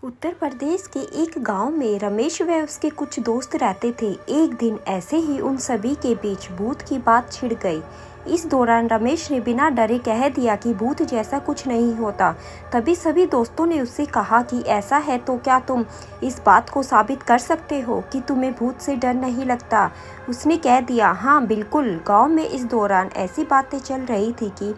उत्तर प्रदेश के एक गांव में रमेश व उसके कुछ दोस्त रहते थे। एक दिन ऐसे ही उन सभी के बीच भूत की बात छिड़ गई। इस दौरान रमेश ने बिना डरे कह दिया कि भूत जैसा कुछ नहीं होता। तभी सभी दोस्तों ने उससे कहा कि ऐसा है तो क्या तुम इस बात को साबित कर सकते हो कि तुम्हें भूत से डर नहीं लगता। उसने कह दिया, हाँ बिल्कुल। गाँव में इस दौरान ऐसी बातें चल रही थी कि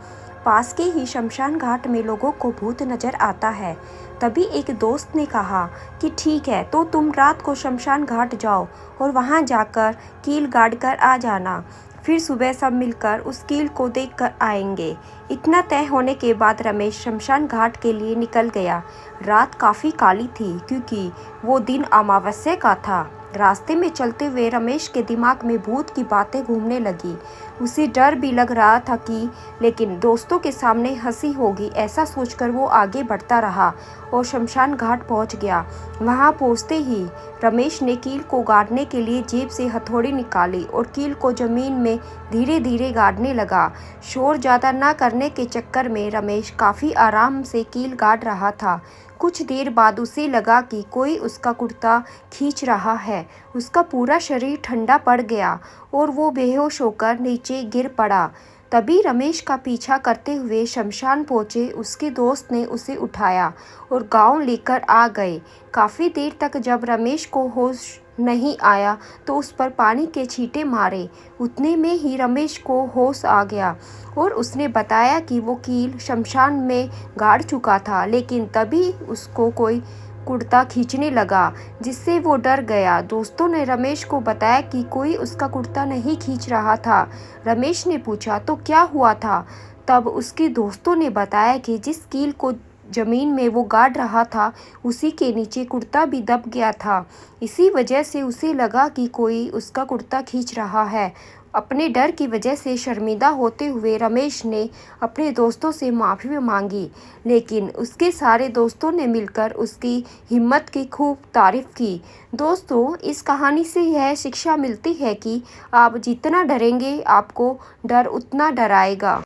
पास के ही शमशान घाट में लोगों को भूत नजर आता है। तभी एक दोस्त ने कहा कि ठीक है, तो तुम रात को शमशान घाट जाओ और वहां जाकर कील गाड़ कर आ जाना। फिर सुबह सब मिलकर उस कील को देख कर आएंगे। इतना तय होने के बाद रमेश शमशान घाट के लिए निकल गया। रात काफ़ी काली थी क्योंकि वो दिन अमावस्या का था। रास्ते में चलते हुए रमेश के दिमाग में भूत की बातें घूमने लगी। उसे डर भी लग रहा था कि लेकिन दोस्तों के सामने हंसी होगी, ऐसा सोचकर वो आगे बढ़ता रहा और शमशान घाट पहुंच गया। वहां पहुंचते ही रमेश ने कील को गाड़ने के लिए जेब से हथौड़ी निकाली और कील को जमीन में धीरे धीरे गाड़ने लगा। शोर ज़्यादा न करने के चक्कर में रमेश काफ़ी आराम से कील गाड़ रहा था। कुछ देर बाद उसे लगा कि कोई उसका कुर्ता खींच रहा है। उसका पूरा शरीर ठंडा पड़ गया और वो बेहोश होकर नीचे गिर पड़ा। तभी रमेश का पीछा करते हुए शमशान पहुंचे उसके दोस्त ने उसे उठाया और गांव लेकर आ गए। काफ़ी देर तक जब रमेश को होश नहीं आया तो उस पर पानी के छींटे मारे। उतने में ही रमेश को होश आ गया और उसने बताया कि वो कील शमशान में गाड़ चुका था, लेकिन तभी उसको कोई कुर्ता खींचने लगा जिससे वो डर गया। दोस्तों ने रमेश को बताया कि कोई उसका कुर्ता नहीं खींच रहा था। रमेश ने पूछा तो क्या हुआ था। तब उसके दोस्तों ने बताया कि जिस कील को जमीन में वो गाड़ रहा था उसी के नीचे कुर्ता भी दब गया था। इसी वजह से उसे लगा कि कोई उसका कुर्ता खींच रहा है। अपने डर की वजह से शर्मिंदा होते हुए रमेश ने अपने दोस्तों से माफ़ी मांगी, लेकिन उसके सारे दोस्तों ने मिलकर उसकी हिम्मत की खूब तारीफ की। दोस्तों, इस कहानी से यह शिक्षा मिलती है कि आप जितना डरेंगे आपको डर उतना डराएगा।